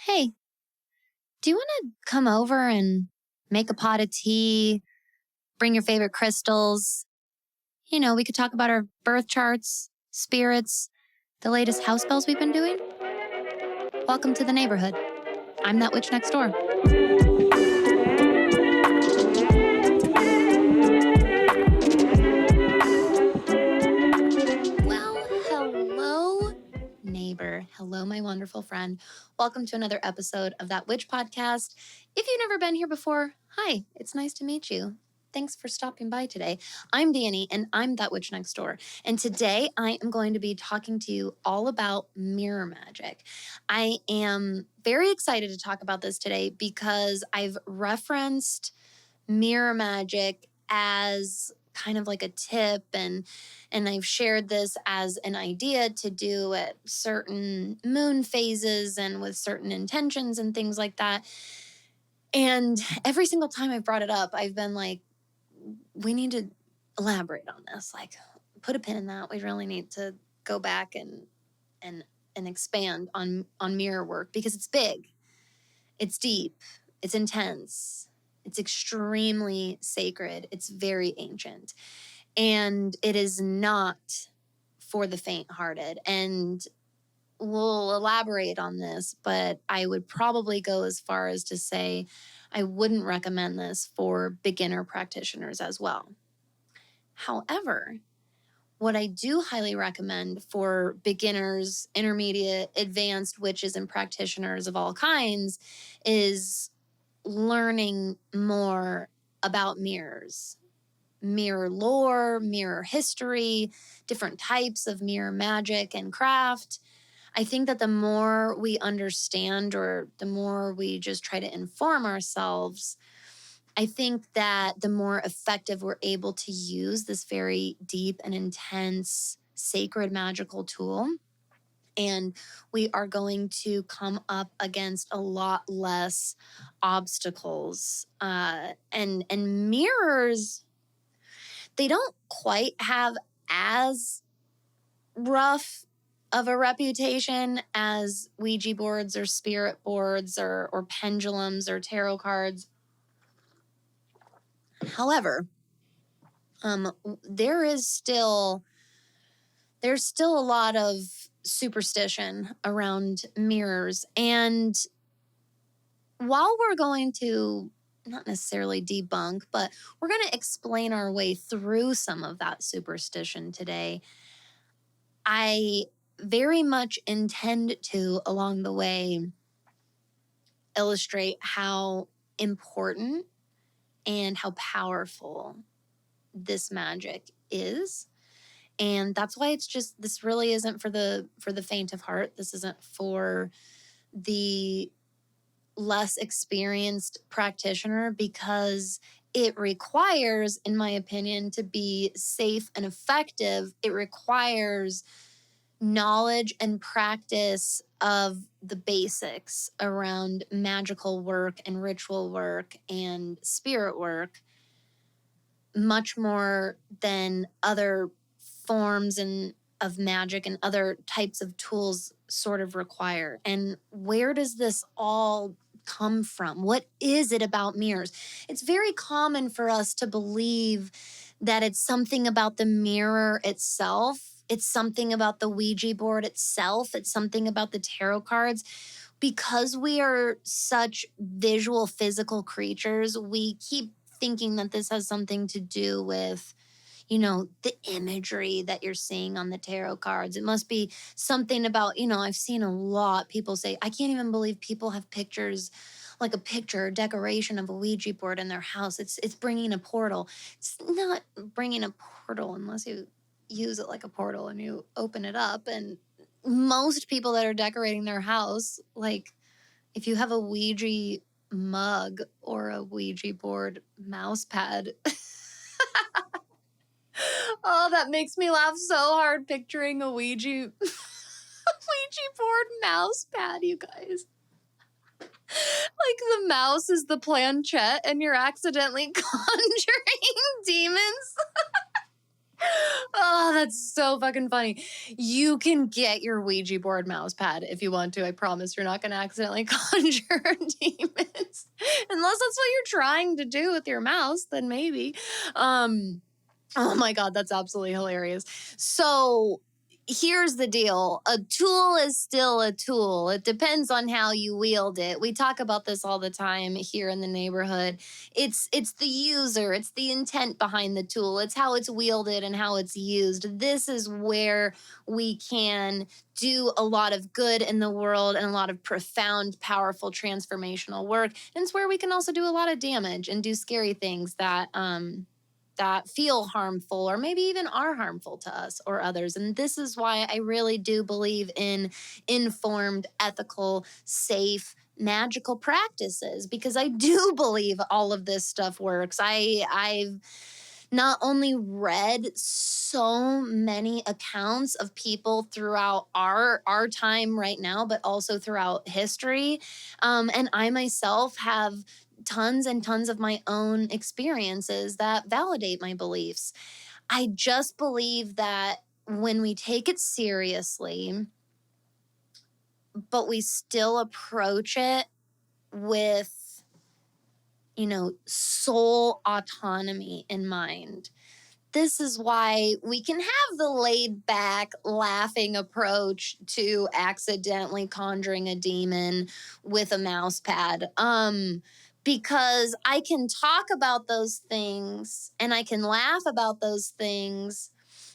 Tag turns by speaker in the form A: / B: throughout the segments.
A: Hey, do you want to come over and make a pot of tea, bring your favorite crystals? We could talk about our birth charts, spirits, the latest house spells we've been doing. Welcome to the neighborhood. I'm that witch next door. Well, hello, neighbor. Hello, my wonderful friend. Welcome to another episode of That Witch podcast. If you've never been here before, hi, it's nice to meet you. Thanks for stopping by today. I'm Danny, and I'm That Witch Next Door. And today I am going to be talking to you all about mirror magic. I am very excited to talk about this today because I've referenced mirror magic as kind of like a tip, and I've shared this as an idea to do at certain moon phases and with certain intentions and things like that. And every single time I've brought it up, I've been like, we need to elaborate on this. Like, put a pin in that. We really need to go back and expand on mirror work because it's big, it's deep, it's intense, it's extremely sacred, it's very ancient, and it is not for the faint-hearted. And we'll elaborate on this, but I would probably go as far as to say I wouldn't recommend this for beginner practitioners as well. However, what I do highly recommend for beginners, intermediate, advanced witches and practitioners of all kinds is learning more about mirrors, mirror lore, mirror history, different types of mirror magic and craft. I think that the more we understand, or the more we just try to inform ourselves, I think that the more effective we're able to use this very deep and intense, sacred, magical tool. And we are going to come up against a lot less obstacles. And mirrors, they don't quite have as rough of a reputation as Ouija boards or spirit boards or pendulums or tarot cards. However, there's still a lot of superstition around mirrors. And while we're going to not necessarily debunk, but we're going to explain our way through some of that superstition today, I very much intend to, along the way, illustrate how important and how powerful this magic is. And that's why it's just, this really isn't for the faint of heart. This isn't for the less experienced practitioner, because it requires, in my opinion, to be safe and effective, it requires knowledge and practice of the basics around magical work and ritual work and spirit work, much more than other forms of magic and other types of tools sort of require. And where does this all come from? What is it about mirrors? It's very common for us to believe that it's something about the mirror itself. It's something about the Ouija board itself. It's something about the tarot cards. Because we are such visual, physical creatures, we keep thinking that this has something to do with, the imagery that you're seeing on the tarot cards. It must be something about, I've seen a lot people say, I can't even believe people have pictures, like a picture or decoration of a Ouija board in their house. It's bringing a portal. It's not bringing a portal unless you use it like a portal and you open it up. And most people that are decorating their house, like if you have a Ouija mug or a Ouija board mouse pad, oh, that makes me laugh so hard picturing a Ouija board mouse pad, you guys. Like the mouse is the planchette and you're accidentally conjuring demons. Oh, that's so fucking funny. You can get your Ouija board mouse pad if you want to. I promise you're not going to accidentally conjure demons. Unless that's what you're trying to do with your mouse, then maybe. Oh my God, that's absolutely hilarious. So here's the deal. A tool is still a tool. It depends on how you wield it. We talk about this all the time here in the neighborhood. It's the user, it's the intent behind the tool. It's how it's wielded and how it's used. This is where we can do a lot of good in the world and a lot of profound, powerful, transformational work. And it's where we can also do a lot of damage and do scary things that feel harmful or maybe even are harmful to us or others. And this is why I really do believe in informed, ethical, safe, magical practices, because I do believe all of this stuff works. I've not only read so many accounts of people throughout our time right now, but also throughout history. And I myself have tons and tons of my own experiences that validate my beliefs. I just believe that when we take it seriously, but we still approach it with, soul autonomy in mind. This is why we can have the laid back, laughing approach to accidentally conjuring a demon with a mouse pad. Because I can talk about those things and I can laugh about those things.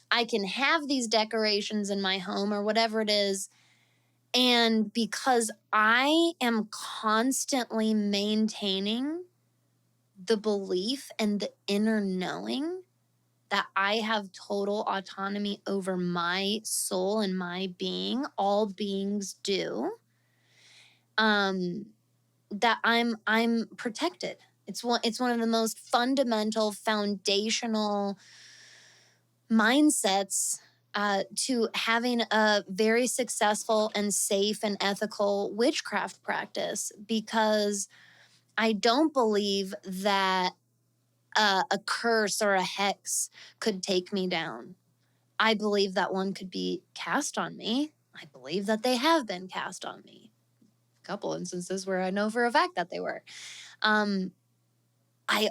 A: I can have these decorations in my home or whatever it is. And because I am constantly maintaining the belief and the inner knowing that I have total autonomy over my soul and my being, all beings do, that I'm protected. It's one of the most fundamental, foundational mindsets to having a very successful and safe and ethical witchcraft practice, because I don't believe that a curse or a hex could take me down. I believe that one could be cast on me. I believe that they have been cast on me. A couple instances where I know for a fact that they were. I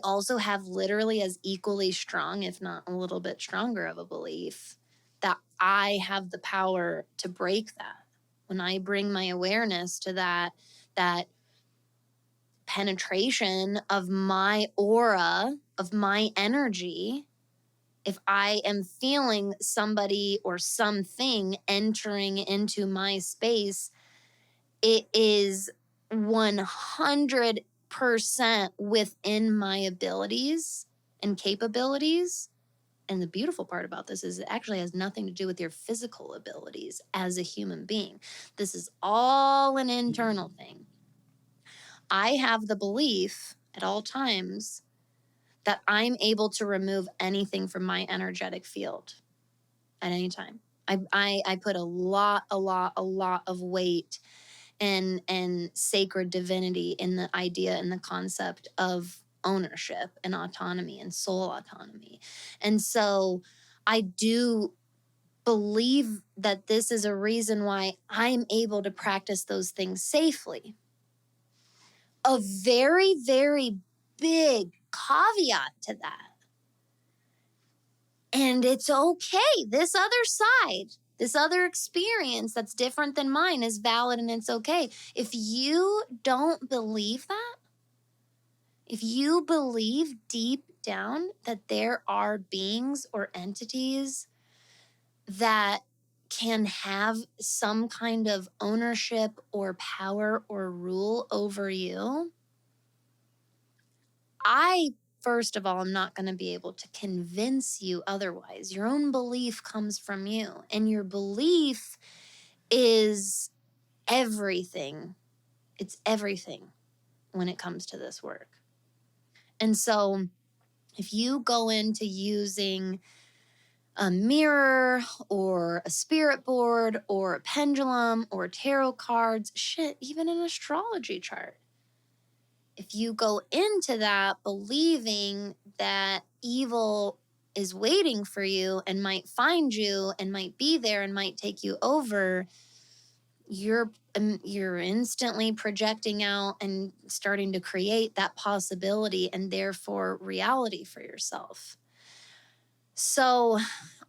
A: also have literally as equally strong, if not a little bit stronger of a belief that I have the power to break that. When I bring my awareness to that penetration of my aura, of my energy, if I am feeling somebody or something entering into my space, it is 100% within my abilities and capabilities. And the beautiful part about this is it actually has nothing to do with your physical abilities as a human being. This is all an internal thing. I have the belief at all times that I'm able to remove anything from my energetic field at any time. I put a lot of weight and sacred divinity in the idea and the concept of ownership and autonomy and soul autonomy. And so I do believe that this is a reason why I'm able to practice those things safely. A very, very big caveat to that. And it's okay. This other side, this other experience that's different than mine is valid and it's okay. If you don't believe that, if you believe deep down that there are beings or entities that can have some kind of ownership or power or rule over you, first of all, I'm not going to be able to convince you otherwise. Your own belief comes from you, and your belief is everything. It's everything when it comes to this work. And so if you go into using a mirror or a spirit board or a pendulum or tarot cards, even an astrology chart, if you go into that believing that evil is waiting for you and might find you and might be there and might take you over, you're instantly projecting out and starting to create that possibility and therefore reality for yourself. So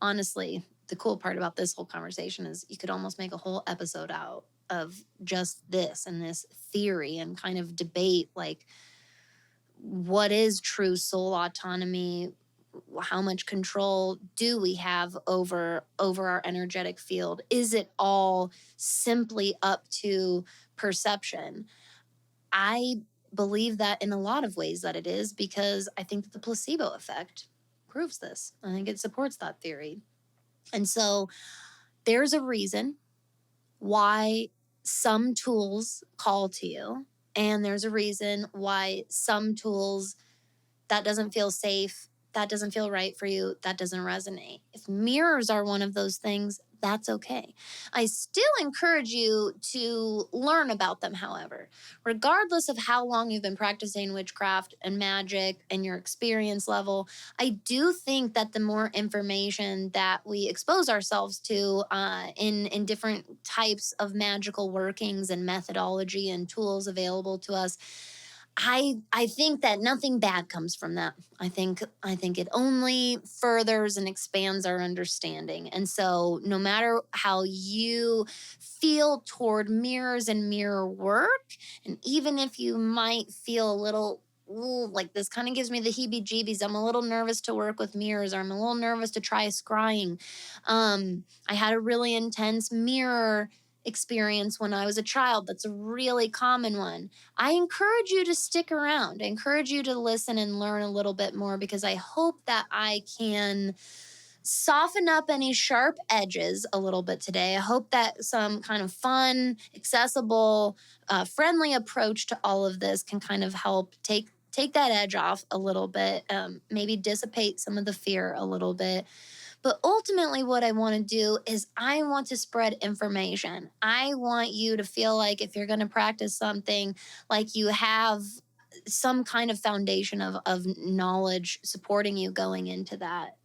A: honestly, the cool part about this whole conversation is you could almost make a whole episode out of just this and this theory and kind of debate like what is true soul autonomy, how much control do we have over our energetic field? Is it all simply up to perception? I believe that in a lot of ways that it is, because I think that the placebo effect proves this. I think it supports that theory. And so there's a reason why some tools call to you, and there's a reason why some tools, that doesn't feel safe, that doesn't feel right for you, that doesn't resonate. If mirrors are one of those things, that's okay. I still encourage you to learn about them, however. Regardless of how long you've been practicing witchcraft and magic and your experience level, I do think that the more information that we expose ourselves to in different types of magical workings and methodology and tools available to us, I think that nothing bad comes from that. I think it only furthers and expands our understanding. And so no matter how you feel toward mirrors and mirror work, and even if you might feel a little like this kind of gives me the heebie-jeebies, I'm a little nervous to work with mirrors, or I'm a little nervous to try scrying. I had a really intense mirror experience when I was a child. That's a really common one. I encourage you to stick around. I encourage you to listen and learn a little bit more, because I hope that I can soften up any sharp edges a little bit today. I hope that some kind of fun, accessible, friendly approach to all of this can kind of help take that edge off a little bit, maybe dissipate some of the fear a little bit. But ultimately, what I want to do is I want to spread information. I want you to feel like if you're going to practice something, like you have some kind of foundation of knowledge supporting you going into that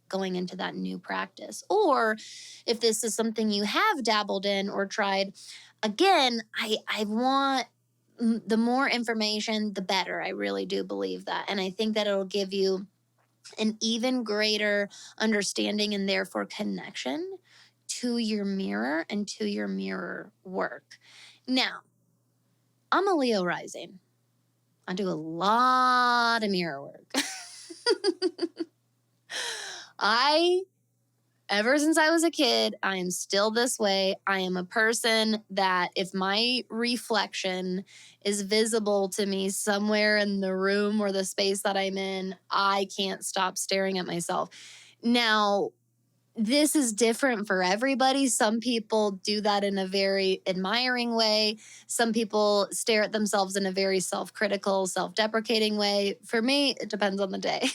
A: new practice. Or if this is something you have dabbled in or tried, again, I want the more information, the better. I really do believe that. And I think that it'll give you an even greater understanding and therefore connection to your mirror and to your mirror work. Now, I'm a Leo rising. I do a lot of mirror work. Ever since I was a kid, I am still this way. I am a person that if my reflection is visible to me somewhere in the room or the space that I'm in, I can't stop staring at myself. Now, this is different for everybody. Some people do that in a very admiring way. Some people stare at themselves in a very self-critical, self-deprecating way. For me, it depends on the day.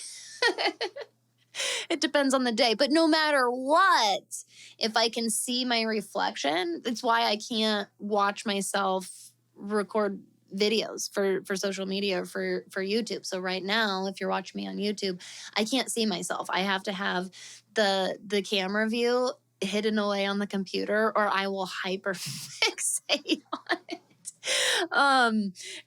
A: It depends on the day. But no matter what, if I can see my reflection, that's why I can't watch myself record videos for social media or for YouTube. So right now, if you're watching me on YouTube, I can't see myself. I have to have the camera view hidden away on the computer, or I will hyperfixate on it.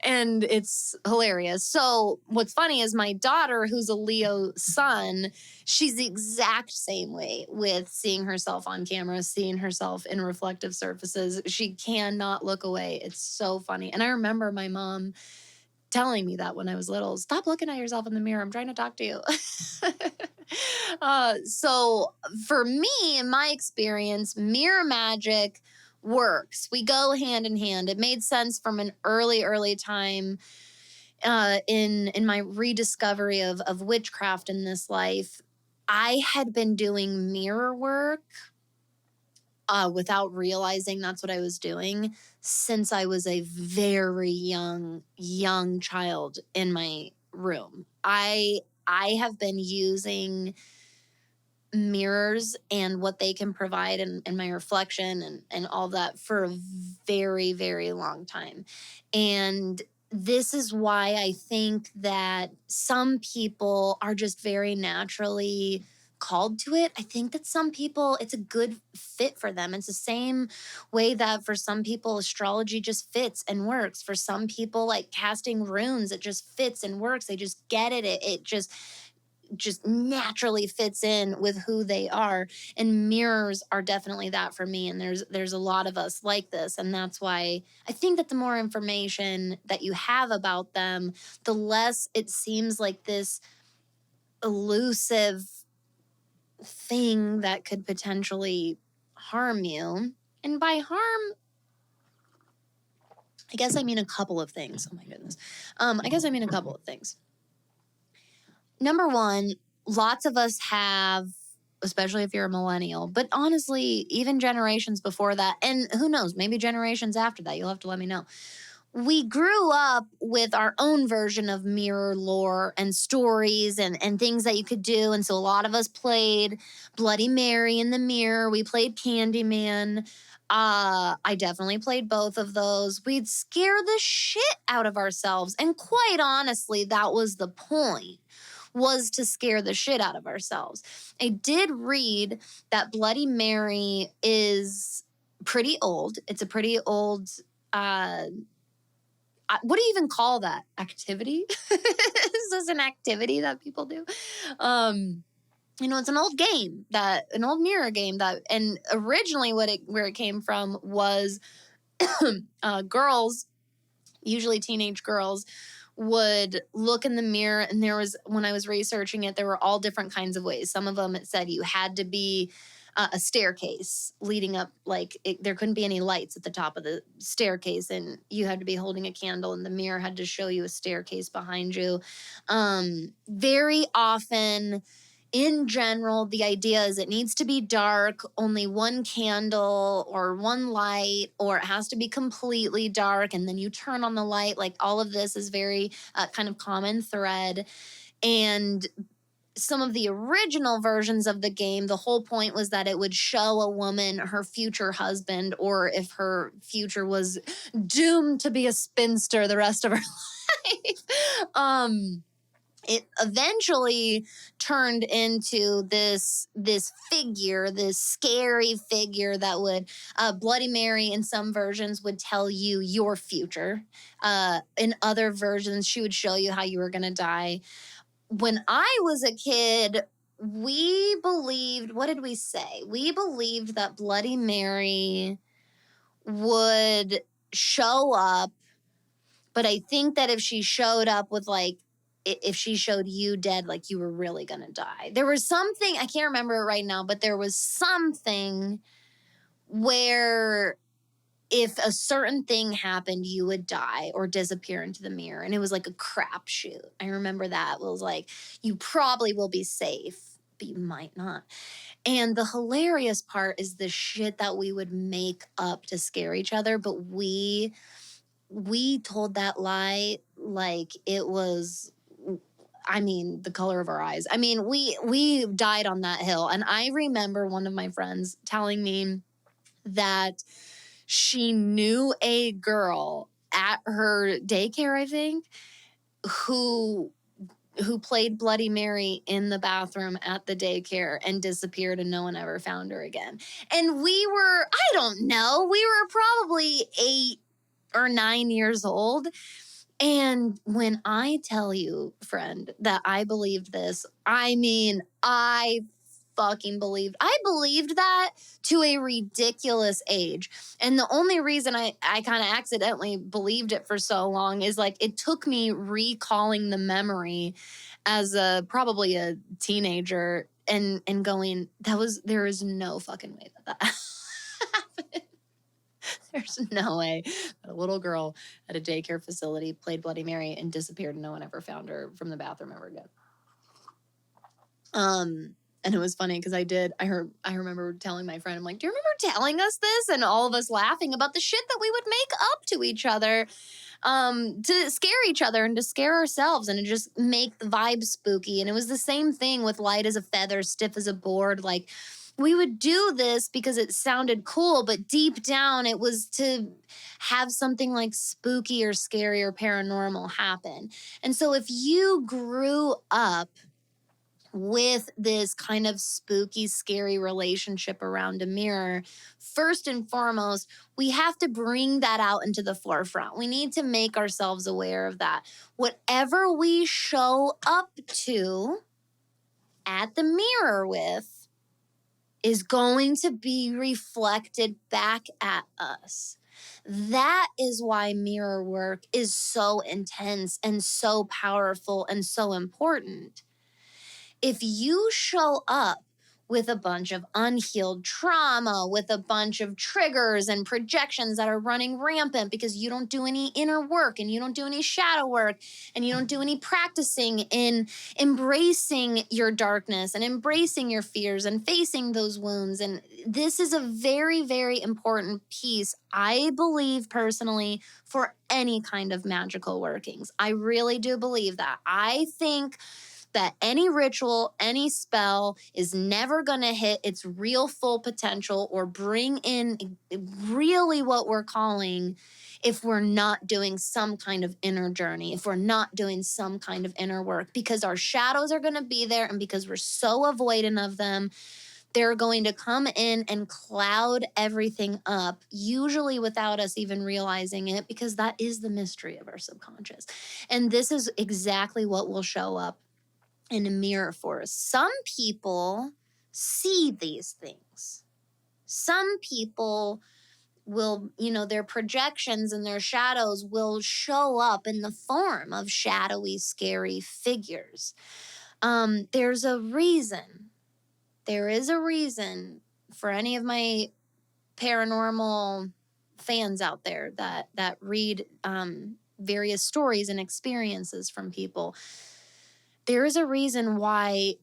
A: And it's hilarious. So what's funny is my daughter, who's a Leo sun, she's the exact same way with seeing herself on camera, seeing herself in reflective surfaces. She cannot look away. It's so funny. And I remember my mom telling me that when I was little, stop looking at yourself in the mirror. I'm trying to talk to you. So for me, in my experience, mirror magic works. We go hand in hand. It made sense from an early time in my rediscovery of witchcraft in this life. I had been doing mirror work without realizing that's what I was doing since I was a very young child in my room. I have been using mirrors and what they can provide and my reflection and all that for a very long time. And this is why I think that some people are just very naturally called to it. I think that some people, it's a good fit for them. It's the same way that for some people, astrology just fits and works. For some people, like casting runes, it just fits and works. They just get it. It just naturally fits in with who they are. And mirrors are definitely that for me. And there's a lot of us like this. And that's why I think that the more information that you have about them, the less it seems like this elusive thing that could potentially harm you. And by harm, I guess I mean a couple of things. Oh my goodness. I guess I mean a couple of things. Number one, lots of us have, especially if you're a millennial, but honestly, even generations before that, and who knows, maybe generations after that, you'll have to let me know. We grew up with our own version of mirror lore and stories and things that you could do. And so a lot of us played Bloody Mary in the mirror. We played Candyman. I definitely played both of those. We'd scare the shit out of ourselves. And quite honestly, that was the point, was to scare the shit out of ourselves. I did read that Bloody Mary is pretty old. It's a pretty old, what do you even call that? Activity? Is this an activity that people do? It's an old game, an old mirror game and originally where it came from was girls, usually teenage girls, would look in the mirror, and when I was researching it, there were all different kinds of ways. Some of them, it said you had to be a staircase leading up, there couldn't be any lights at the top of the staircase, and you had to be holding a candle, and the mirror had to show you a staircase behind you. Very often, in general, the idea is it needs to be dark, only one candle or one light, or it has to be completely dark, and then you turn on the light. Like, all of this is very kind of common thread. And some of the original versions of the game, the whole point was that it would show a woman her future husband, or if her future was doomed to be a spinster the rest of her life. It eventually turned into this figure, this scary figure that would, Bloody Mary in some versions would tell you your future. In other versions, she would show you how you were going to die. When I was a kid, we believed, what did we say? We believed that Bloody Mary would show up, but I think that if she showed up with if she showed you dead, like you were really going to die. There was something, I can't remember it right now, but there was something where if a certain thing happened, you would die or disappear into the mirror. And it was like a crapshoot. I remember that. It was like, you probably will be safe, but you might not. And the hilarious part is the shit that we would make up to scare each other. But we told that lie like it was, the color of our eyes. We died on that hill. And I remember one of my friends telling me that she knew a girl at her daycare, I think, who played Bloody Mary in the bathroom at the daycare and disappeared, and no one ever found her again. And we were, I don't know, we were probably 8 or 9 years old. And when I tell you, friend, that I believed this, I fucking believed. I believed that to a ridiculous age. And the only reason I kind of accidentally believed it for so long is it took me recalling the memory as probably a teenager and going, there is no fucking way that happened. There's no way that a little girl at a daycare facility played Bloody Mary and disappeared and no one ever found her from the bathroom ever again. And it was funny because I remember telling my friend, I'm like, do you remember telling us this? And all of us laughing about the shit that we would make up to each other to scare each other and to scare ourselves and to just make the vibe spooky. And it was the same thing with light as a feather, stiff as a board. We would do this because it sounded cool, but deep down it was to have something spooky or scary or paranormal happen. And so if you grew up with this kind of spooky, scary relationship around a mirror, first and foremost, we have to bring that out into the forefront. We need to make ourselves aware of that. Whatever we show up to at the mirror with is going to be reflected back at us. That is why mirror work is so intense and so powerful and so important. If you show up with a bunch of unhealed trauma, with a bunch of triggers and projections that are running rampant because you don't do any inner work and you don't do any shadow work and you don't do any practicing in embracing your darkness and embracing your fears and facing those wounds. And this is a very, very important piece, I believe personally, for any kind of magical workings. I really do believe that. I think that any ritual, any spell is never going to hit its real full potential or bring in really what we're calling if we're not doing some kind of inner journey, if we're not doing some kind of inner work, because our shadows are going to be there, and because we're so avoidant of them, they're going to come in and cloud everything up, usually without us even realizing it, because that is the mystery of our subconscious. And this is exactly what will show up in a mirror for us. Some people see these things. Some people will, their projections and their shadows will show up in the form of shadowy, scary figures. There's a reason. There is a reason for any of my paranormal fans out there that read various stories and experiences from people. There is a reason why,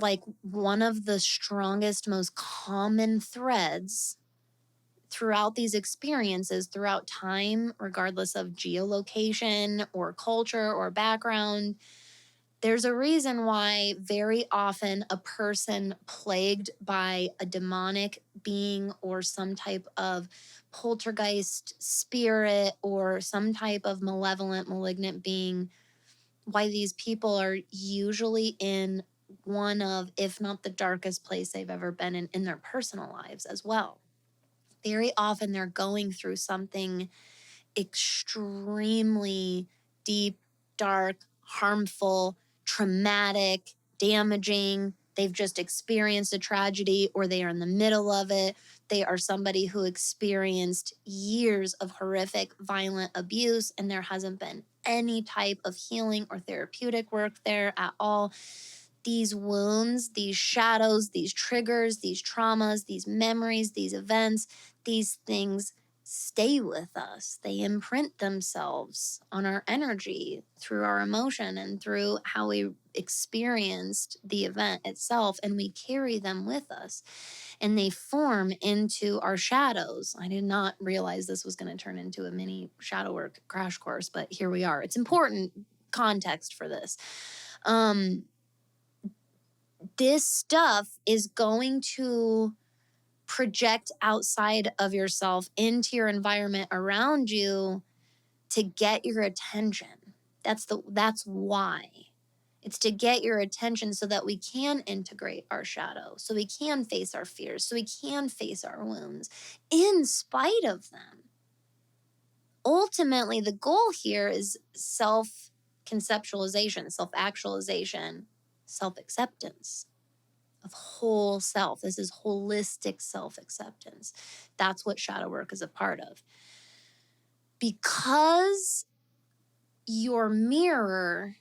A: like, one of the strongest, most common threads throughout these experiences, throughout time, regardless of geolocation or culture or background, there's a reason why very often a person plagued by a demonic being or some type of poltergeist spirit or some type of malevolent, malignant being, why these people are usually in one of, if not the darkest place they've ever been in their personal lives as well. Very often they're going through something extremely deep, dark, harmful, traumatic, damaging. They've just experienced a tragedy, or they are in the middle of it. They are somebody who experienced years of horrific, violent abuse, and there hasn't been any type of healing or therapeutic work there at all. These wounds, these shadows, these triggers, these traumas, these memories, these events, these things stay with us. They imprint themselves on our energy through our emotion and through how we experienced the event itself, and we carry them with us, and they form into our shadows. I did not realize this was going to turn into a mini shadow work crash course, but here we are. It's important context for this. This stuff is going to project outside of yourself into your environment around you to get your attention. That's why. It's to get your attention so that we can integrate our shadow, so we can face our fears, so we can face our wounds in spite of them. Ultimately, the goal here is self-conceptualization, self-actualization, self-acceptance of whole self. This is holistic self-acceptance. That's what shadow work is a part of. Because your mirror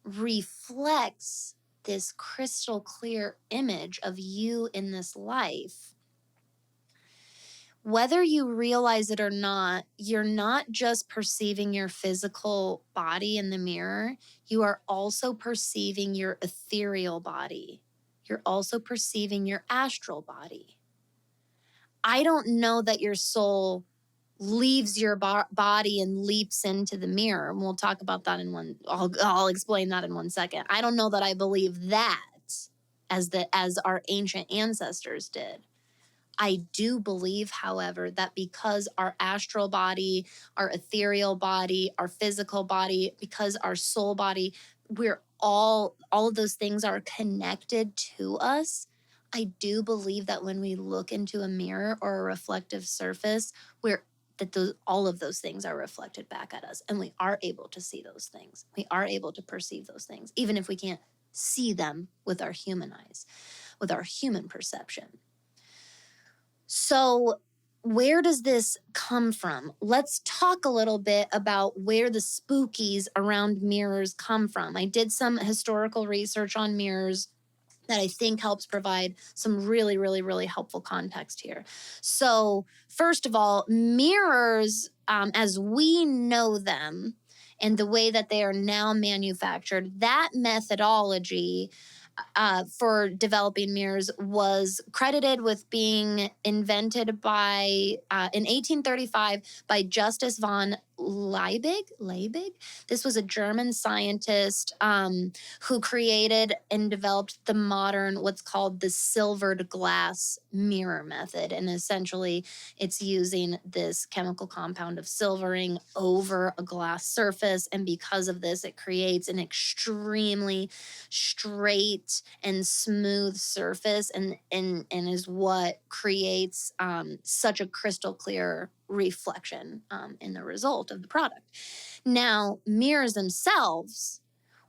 A: reflects this crystal clear image of you in this life, whether you realize it or not, you're not just perceiving your physical body in the mirror, you are also perceiving your ethereal body. You're also perceiving your astral body. I don't know that your soul leaves your body and leaps into the mirror. And we'll talk about that in one, I'll explain that in 1 second. I don't know that I believe that as our ancient ancestors did. I do believe, however, that because our astral body, our ethereal body, our physical body, because our soul body, we're all of those things are connected to us. I do believe that when we look into a mirror or a reflective surface, we're that those all of those things are reflected back at us, and we are able to see those things. We are able to perceive those things, even if we can't see them with our human eyes, with our human perception. So, where does this come from? Let's talk a little bit about where the spookies around mirrors come from. I did some historical research on mirrors that I think helps provide some really, really, really helpful context here. So, first of all, mirrors, as we know them and the way that they are now manufactured, that methodology for developing mirrors was credited with being invented by in 1835 by Justus von Liebig. This was a German scientist who created and developed the modern, what's called the silvered glass mirror method. And essentially, it's using this chemical compound of silvering over a glass surface. And because of this, it creates an extremely straight and smooth surface, and is what creates such a crystal clear reflection in the result of the product. Now, mirrors themselves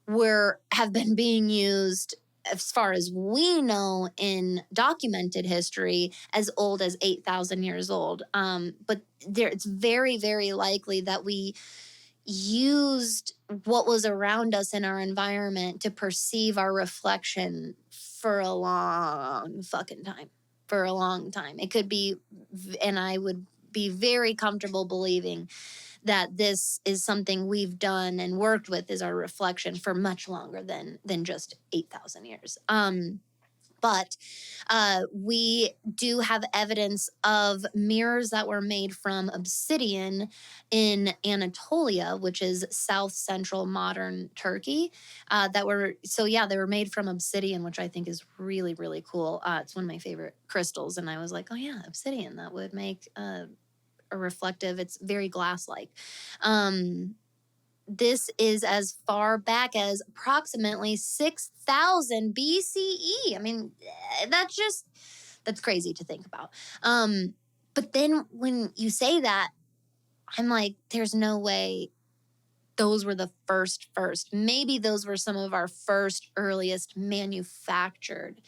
A: have been being used, as far as we know, in documented history as old as 8,000 years old. But it's very, very likely that we used what was around us in our environment to perceive our reflection for a long fucking time. For a long time. It could be, and I would be very comfortable believing that this is something we've done and worked with as our reflection for much longer than just 8,000 years. But we do have evidence of mirrors that were made from obsidian in Anatolia, which is south central modern Turkey. They were made from obsidian, which I think is really, really cool. It's one of my favorite crystals. And I was like, oh yeah, obsidian, that would make a reflective, it's very glass-like. This is as far back as approximately 6,000 BCE. I mean, that's crazy to think about. But then when you say that, I'm like, there's no way those were the first. Maybe those were some of our first earliest manufactured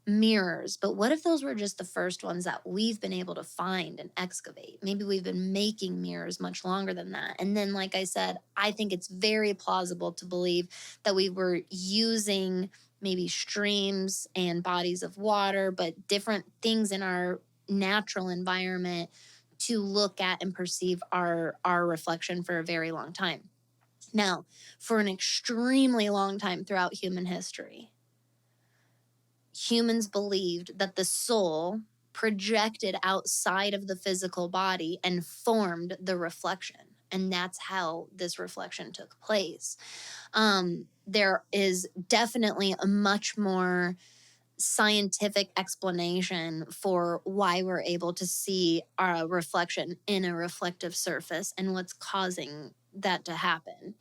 A: mirrors. But what if those were just the first ones that we've been able to find and excavate? Maybe we've been making mirrors much longer than that. And then, like I said, I think it's very plausible to believe that we were using maybe streams and bodies of water, but different things in our natural environment to look at and perceive our reflection for a very long time. Now, for an extremely long time throughout human history, humans believed that the soul projected outside of the physical body and formed the reflection. And that's how this reflection took place. There is definitely a much more scientific explanation for why we're able to see our reflection in a reflective surface and what's causing that to happen.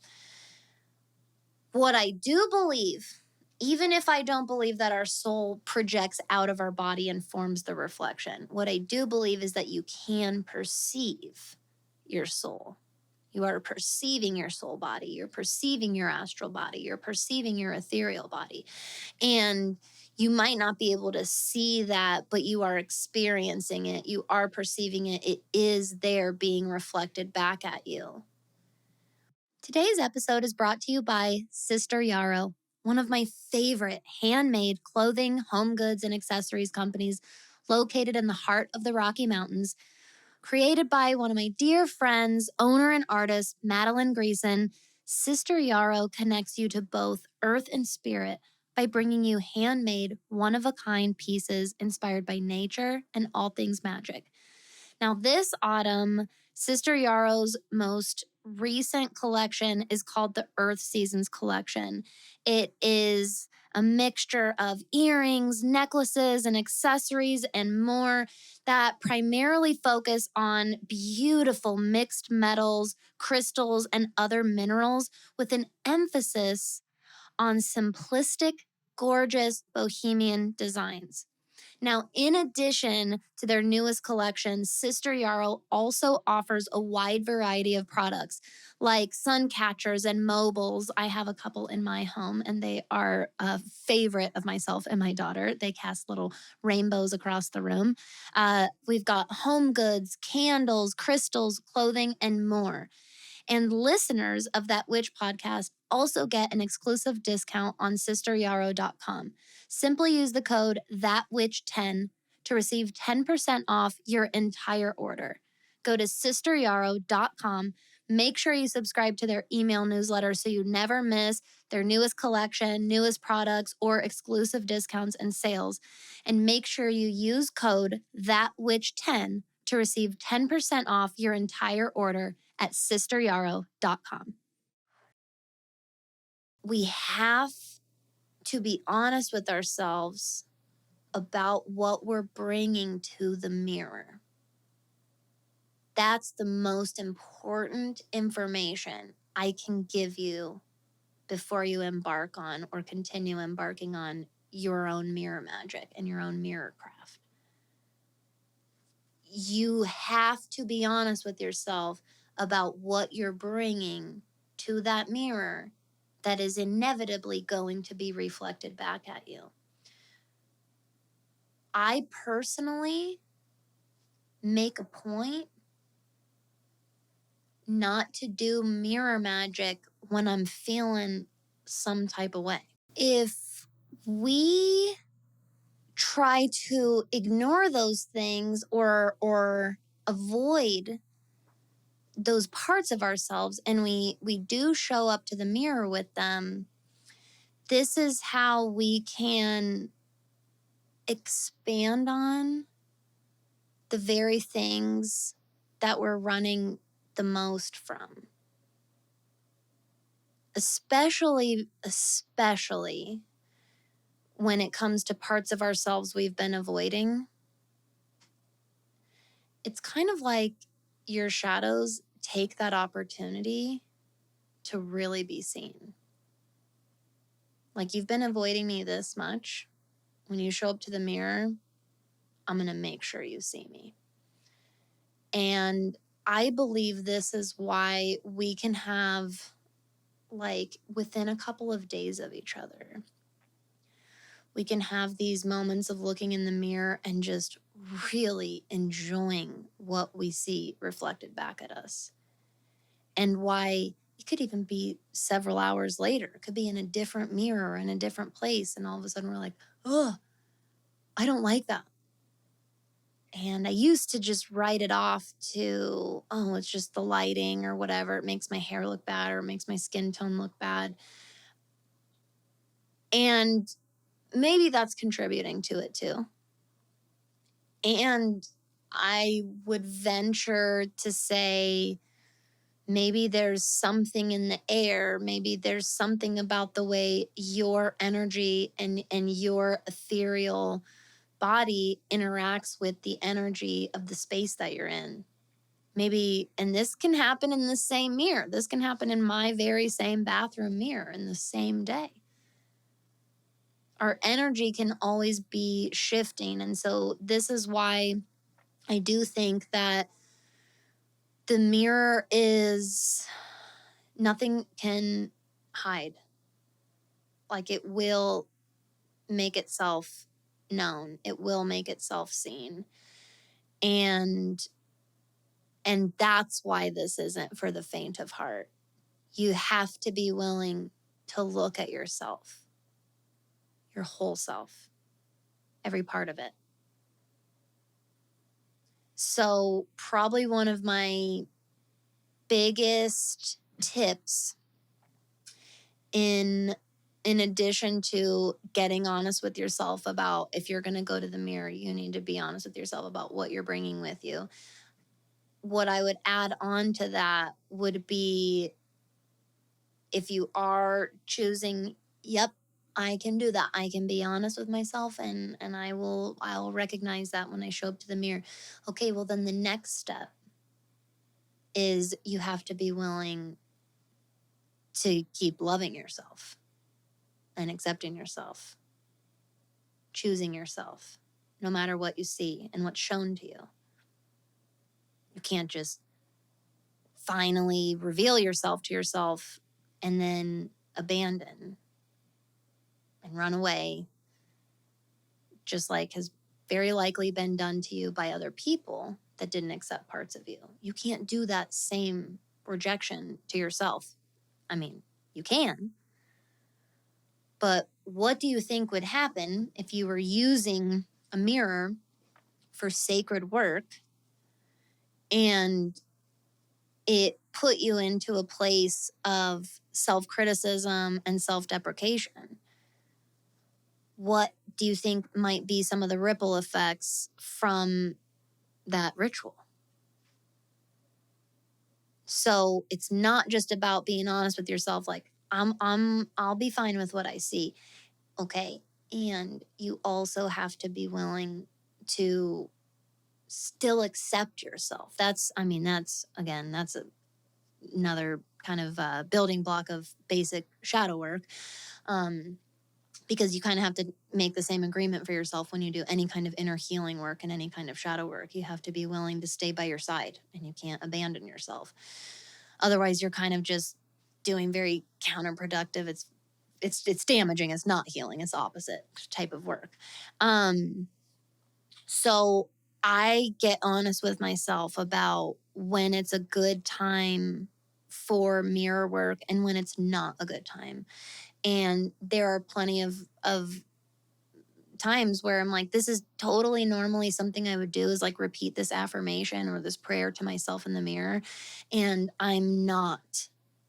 A: What I do believe, even if I don't believe that our soul projects out of our body and forms the reflection, what I do believe is that you can perceive your soul. You are perceiving your soul body. You're perceiving your astral body. You're perceiving your ethereal body. And you might not be able to see that, but you are experiencing it. You are perceiving it. It is there being reflected back at you. Today's episode is brought to you by Sister Yarrow, one of my favorite handmade clothing, home goods, and accessories companies located in the heart of the Rocky Mountains. Created by one of my dear friends, owner and artist, Madeleine Greeson, Sister Yarrow connects you to both earth and spirit by bringing you handmade, one-of-a-kind pieces inspired by nature and all things magic. Now, this autumn, Sister Yarrow's most recent collection is called the Earth Seasons Collection. It is a mixture of earrings, necklaces, and accessories, and more that primarily focus on beautiful mixed metals, crystals, and other minerals with an emphasis on simplistic, gorgeous bohemian designs. Now, in addition to their newest collection, Sister Yarrow also offers a wide variety of products like sun catchers and mobiles. I have a couple in my home, and they are a favorite of myself and my daughter. They cast little rainbows across the room. We've got home goods, candles, crystals, clothing, and more. And listeners of That Witch podcast also get an exclusive discount on sisteryarrow.com. Simply use the code THATWITCH10 to receive 10% off your entire order. Go to sisteryarrow.com. Make sure you subscribe to their email newsletter so you never miss their newest collection, newest products, or exclusive discounts and sales. And make sure you use code THATWITCH10 to receive 10% off your entire order at sisteryarrow.com. We have to be honest with ourselves about what we're bringing to the mirror. That's the most important information I can give you before you embark on or continue embarking on your own mirror magic and your own mirror craft. You have to be honest with yourself about what you're bringing to that mirror that is inevitably going to be reflected back at you. I personally make a point not to do mirror magic when I'm feeling some type of way. If we try to ignore those things or avoid those parts of ourselves and we do show up to the mirror with them, this is how we can expand on the very things that we're running the most from. Especially when it comes to parts of ourselves we've been avoiding. It's kind of like your shadows take that opportunity to really be seen. Like, you've been avoiding me this much. When you show up to the mirror, I'm going to make sure you see me. And I believe this is why we can have, like, within a couple of days of each other, we can have these moments of looking in the mirror and just really enjoying what we see reflected back at us. And why it could even be several hours later. It could be in a different mirror in a different place. And all of a sudden we're like, oh, I don't like that. And I used to just write it off to, oh, it's just the lighting or whatever. It makes my hair look bad or it makes my skin tone look bad. And maybe that's contributing to it too. And I would venture to say maybe there's something in the air. Maybe there's something about the way your energy and your ethereal body interacts with the energy of the space that you're in. Maybe, and this can happen in the same mirror. This can happen in my very same bathroom mirror in the same day. Our energy can always be shifting. And so this is why I do think that the mirror is, nothing can hide. Like, it will make itself known. It will make itself seen. And that's why this isn't for the faint of heart. You have to be willing to look at yourself, your whole self, every part of it. So probably one of my biggest tips in addition to getting honest with yourself about, if you're going to go to the mirror, you need to be honest with yourself about what you're bringing with you. What I would add on to that would be, if you are choosing, I can do that. I can be honest with myself, and I'll recognize that when I show up to the mirror. Okay, well then the next step is you have to be willing to keep loving yourself and accepting yourself, choosing yourself, no matter what you see and what's shown to you. You can't just finally reveal yourself to yourself and then abandon and run away, just like has very likely been done to you by other people that didn't accept parts of you. You can't do that same rejection to yourself. I mean, you can, but what do you think would happen if you were using a mirror for sacred work and it put you into a place of self-criticism and self-deprecation? What do you think might be some of the ripple effects from that ritual? So it's not just about being honest with yourself, like, I'll be fine with what I see. Okay. And you also have to be willing to still accept yourself. That's another kind of building block of basic shadow work. Because you kind of have to make the same agreement for yourself when you do any kind of inner healing work and any kind of shadow work. You have to be willing to stay by your side, and you can't abandon yourself. Otherwise, you're kind of just doing very counterproductive. It's damaging. It's not healing. It's opposite type of work. So I get honest with myself about when it's a good time for mirror work and when it's not a good time. And there are plenty of times where I'm like, this is totally normally something I would do, is like repeat this affirmation or this prayer to myself in the mirror. And I'm not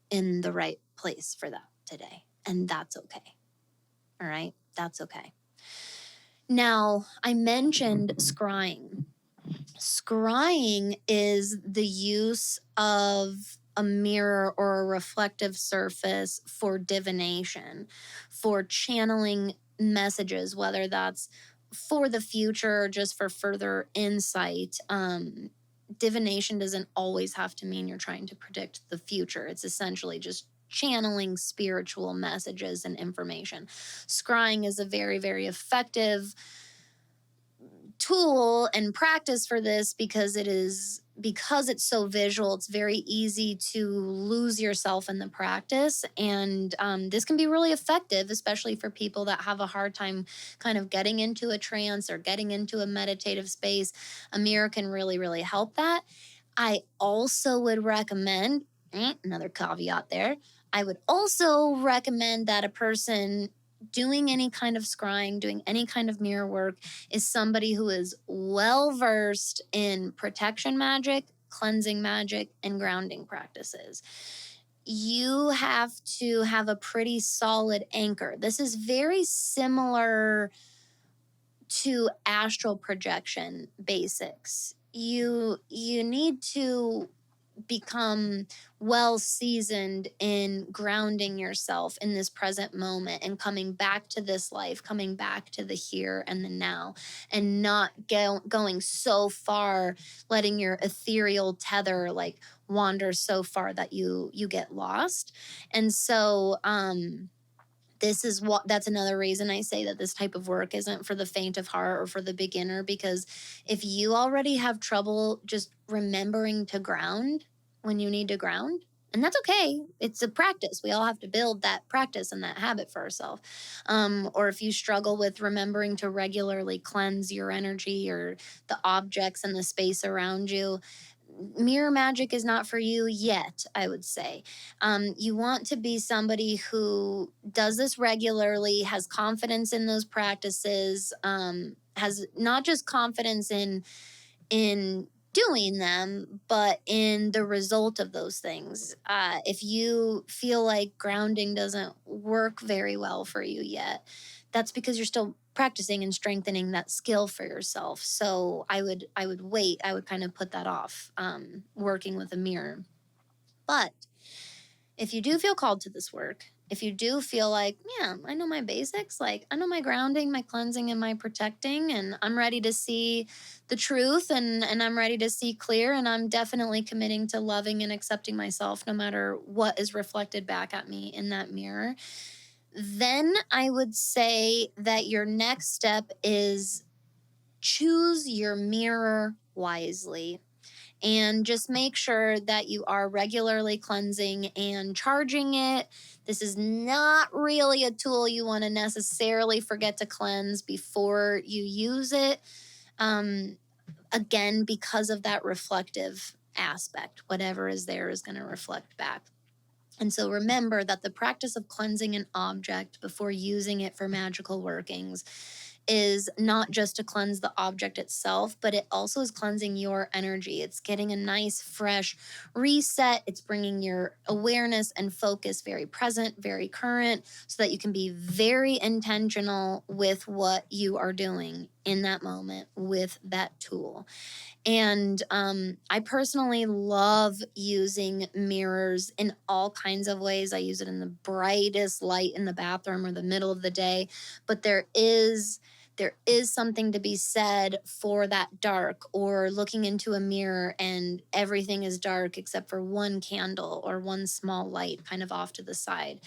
A: in the right place for that today. And that's okay. All right. That's okay. Now, I mentioned scrying. Scrying is the use of a mirror or a reflective surface for divination, for channeling messages, whether that's for the future or just for further insight. Divination doesn't always have to mean you're trying to predict the future. It's essentially just channeling spiritual messages and information. Scrying is a very, very effective tool and practice for this because it's so visual. It's very easy to lose yourself in the practice, and this can be really effective, especially for people that have a hard time kind of getting into a trance or getting into a meditative space. A mirror can really, really help that. I also would recommend, another caveat there, I would also recommend that a person doing any kind of scrying, doing any kind of mirror work, is somebody who is well versed in protection magic, cleansing magic, and grounding practices. You have to have a pretty solid anchor. This is very similar to astral projection basics. You need to become well seasoned in grounding yourself in this present moment and coming back to this life, coming back to the here and the now, and not going so far, letting your ethereal tether like wander so far that you get lost. And so that's another reason I say that this type of work isn't for the faint of heart or for the beginner, because if you already have trouble just remembering to ground when you need to ground, and that's okay. It's a practice. We all have to build that practice and that habit for ourselves. Or if you struggle with remembering to regularly cleanse your energy or the objects and the space around you, mirror magic is not for you yet, I would say. You want to be somebody who does this regularly, has confidence in those practices, has not just confidence in doing them, but in the result of those things. If you feel like grounding doesn't work very well for you yet, that's because you're still practicing and strengthening that skill for yourself. So I would wait. I would kind of put that off, working with a mirror. But if you do feel called to this work, if you do feel like, yeah, I know my basics, like I know my grounding, my cleansing, and my protecting, and I'm ready to see the truth and I'm ready to see clear, and I'm definitely committing to loving and accepting myself no matter what is reflected back at me in that mirror, then I would say that your next step is choose your mirror wisely. And just make sure that you are regularly cleansing and charging it. This is not really a tool you want to necessarily forget to cleanse before you use it. Again, because of that reflective aspect, whatever is there is going to reflect back. And so remember that the practice of cleansing an object before using it for magical workings is not just to cleanse the object itself, but it also is cleansing your energy. It's getting a nice, fresh reset. It's bringing your awareness and focus very present, very current, so that you can be very intentional with what you are doing in that moment with that tool. And I personally love using mirrors in all kinds of ways. I use it in the brightest light in the bathroom or the middle of the day, but there is something to be said for that dark, or looking into a mirror and everything is dark except for one candle or one small light kind of off to the side.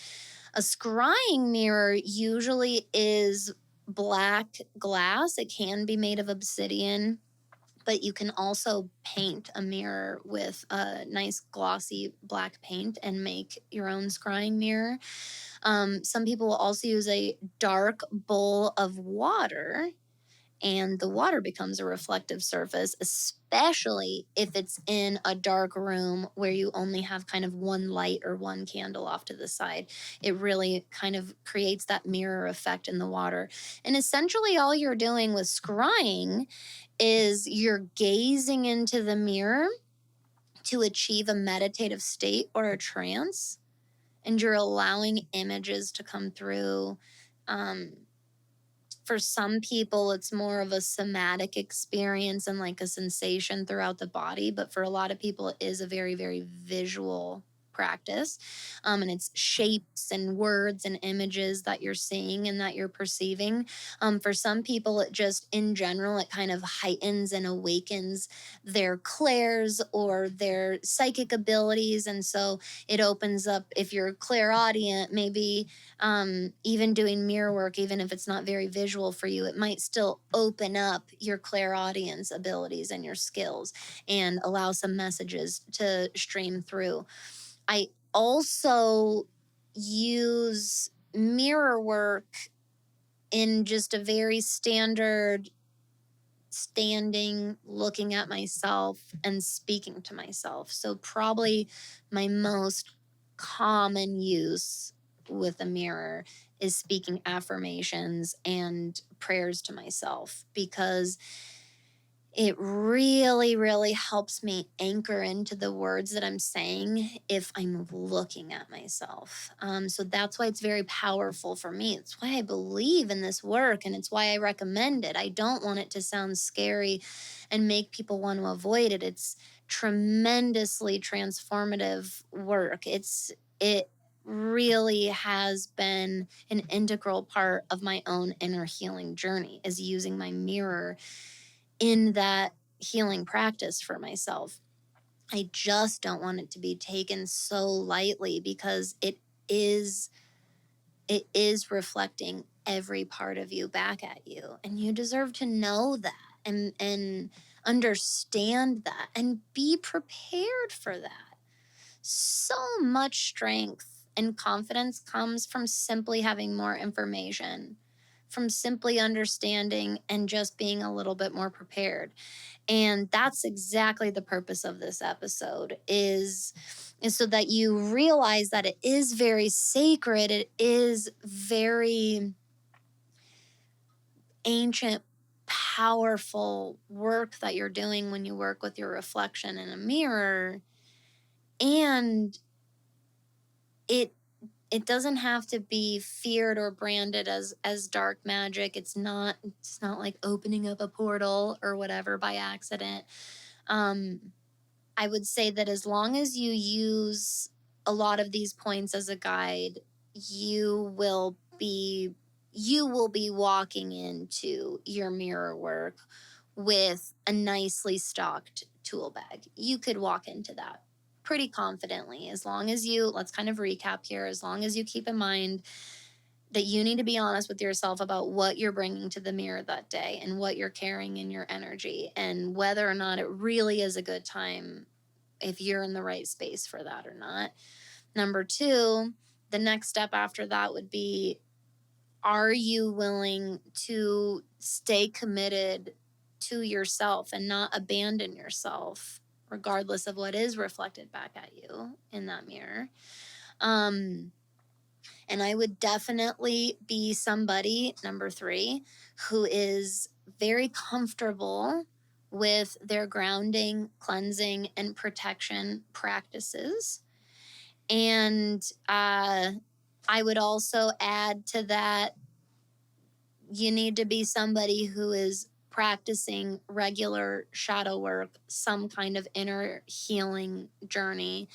A: A scrying mirror usually is black glass. It can be made of obsidian, but you can also paint a mirror with a nice glossy black paint and make your own scrying mirror. Some people will also use a dark bowl of water, and the water becomes a reflective surface, especially if it's in a dark room where you only have kind of one light or one candle off to the side. It really kind of creates that mirror effect in the water. And essentially all you're doing with scrying is you're gazing into the mirror to achieve a meditative state or a trance, and you're allowing images to come through. For some people, it's more of a somatic experience and like a sensation throughout the body. But for a lot of people, it is a very, very visual practice. And it's shapes and words and images that you're seeing and that you're perceiving. For some people, it just, in general, it kind of heightens and awakens their clairs or their psychic abilities. And so it opens up, if you're clairaudient, maybe even doing mirror work, even if it's not very visual for you, it might still open up your clairaudience abilities and your skills and allow some messages to stream through. I also use mirror work in just a very standard standing, looking at myself and speaking to myself. So probably my most common use with a mirror is speaking affirmations and prayers to myself, because it really, really helps me anchor into the words that I'm saying if I'm looking at myself. So that's why it's very powerful for me. It's why I believe in this work, and it's why I recommend it. I don't want it to sound scary and make people want to avoid it. It's tremendously transformative work. It really has been an integral part of my own inner healing journey, is using my mirror in that healing practice for myself. I just don't want it to be taken so lightly, because it is reflecting every part of you back at you, and you deserve to know that and understand that and be prepared for that. So much strength and confidence comes from simply having more information, from simply understanding and just being a little bit more prepared. And that's exactly the purpose of this episode, is so that you realize that it is very sacred. It is very ancient, powerful work that you're doing when you work with your reflection in a mirror. And it doesn't have to be feared or branded as dark magic. It's not like opening up a portal or whatever by accident. I would say that as long as you use a lot of these points as a guide, you will be walking into your mirror work with a nicely stocked tool bag. You could walk into that pretty confidently, as long as you, let's kind of recap here, as long as you keep in mind that you need to be honest with yourself about what you're bringing to the mirror that day and what you're carrying in your energy, and whether or not it really is a good time, if you're in the right space for that or not. Number two, the next step after that would be, are you willing to stay committed to yourself and not abandon yourself, regardless of what is reflected back at you in that mirror? And I would definitely be somebody, number three, who is very comfortable with their grounding, cleansing, and protection practices. And I would also add to that, you need to be somebody who is practicing regular shadow work, some kind of inner healing journey,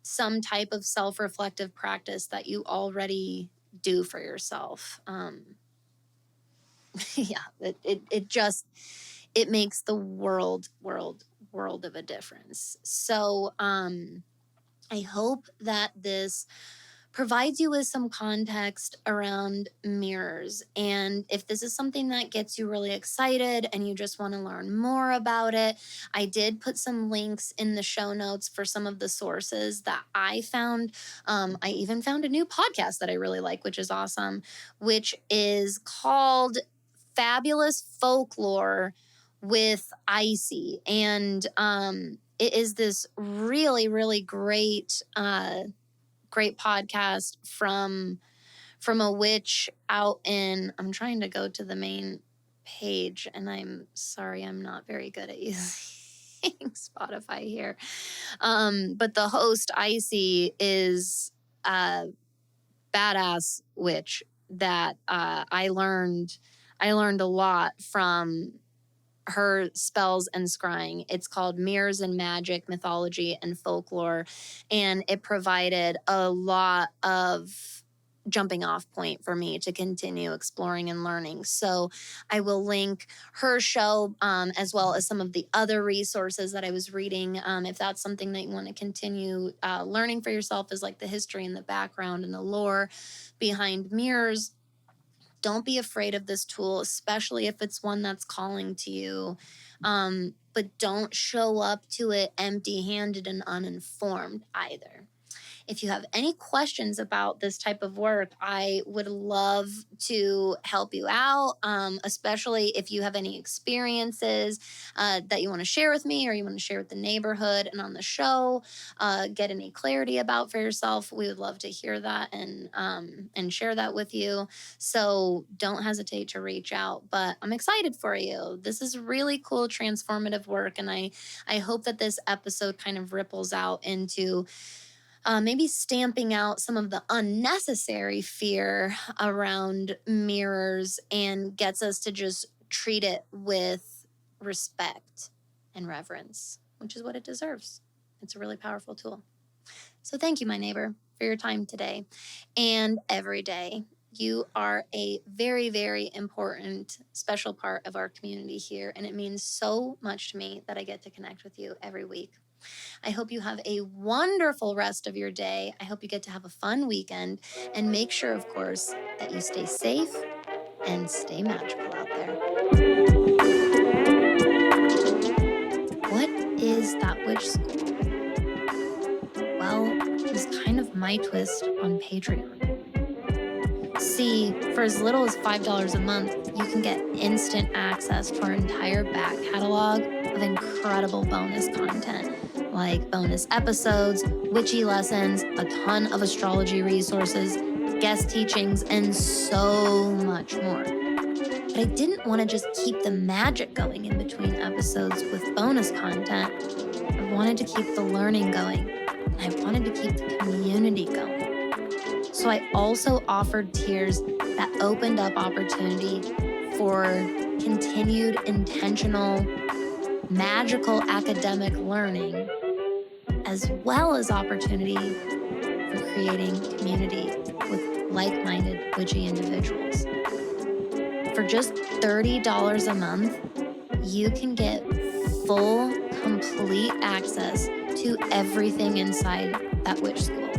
A: some type of self-reflective practice that you already do for yourself. Yeah, it makes the world of a difference. So I hope that this provides you with some context around mirrors. And if this is something that gets you really excited and you just want to learn more about it, I did put some links in the show notes for some of the sources that I found. I even found a new podcast that I really like, which is awesome, which is called Fabulous Folklore with Icy. And it is this really, really great podcast from a witch out in, I'm trying to go to the main page, and I'm sorry, I'm not very good at using Spotify here. But the host, Icy, is a badass witch that I learned a lot from her spells and scrying. It's called Mirrors and Magic, Mythology and Folklore, and it provided a lot of jumping off point for me to continue exploring and learning. So I will link her show as well as some of the other resources that I was reading. If that's something that you want to continue learning for yourself, is like the history and the background and the lore behind mirrors. Don't be afraid of this tool, especially if it's one that's calling to you. But don't show up to it empty-handed and uninformed either. If you have any questions about this type of work, I would love to help you out, especially if you have any experiences that you want to share with me, or you want to share with the neighborhood and on the show, get any clarity about for yourself. We would love to hear that and share that with you. So don't hesitate to reach out. But I'm excited for you. This is really cool, transformative work. And I hope that this episode kind of ripples out into maybe stamping out some of the unnecessary fear around mirrors, and gets us to just treat it with respect and reverence, which is what it deserves. It's a really powerful tool. So thank you, my neighbor, for your time today and every day. You are a very, very important, special part of our community here, and it means so much to me that I get to connect with you every week. I hope you have a wonderful rest of your day. I hope you get to have a fun weekend, and make sure, of course, that you stay safe and stay magical out there. What is That Witch School? Well, it's kind of my twist on Patreon. See, for as little as $5 a month, you can get instant access to our entire back catalog of incredible bonus content, like bonus episodes, witchy lessons, a ton of astrology resources, guest teachings, and so much more. But I didn't want to just keep the magic going in between episodes with bonus content. I wanted to keep the learning going, and I wanted to keep the community going. So I also offered tiers that opened up opportunity for continued intentional, magical academic learning, as well as opportunity for creating community with like-minded witchy individuals. For just $30 a month, you can get full, complete access to everything inside That Witch School,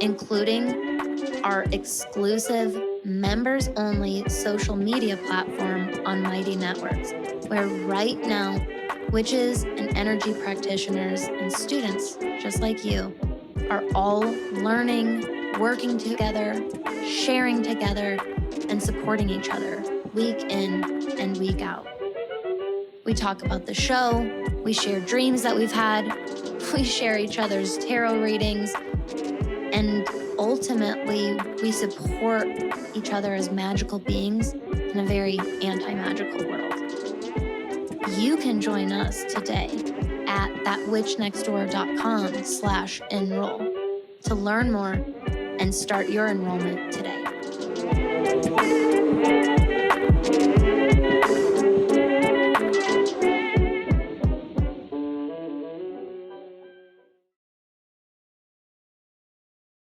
A: including our exclusive members-only social media platform on Mighty Networks, where right now, witches and energy practitioners and students just like you are all learning, working together, sharing together, and supporting each other week in and week out. We talk about the show, we share dreams that we've had, we share each other's tarot readings, and ultimately we support each other as magical beings in a very anti-magical world. You can join us today at thatwitchnextdoor.com/enroll to learn more and start your enrollment today.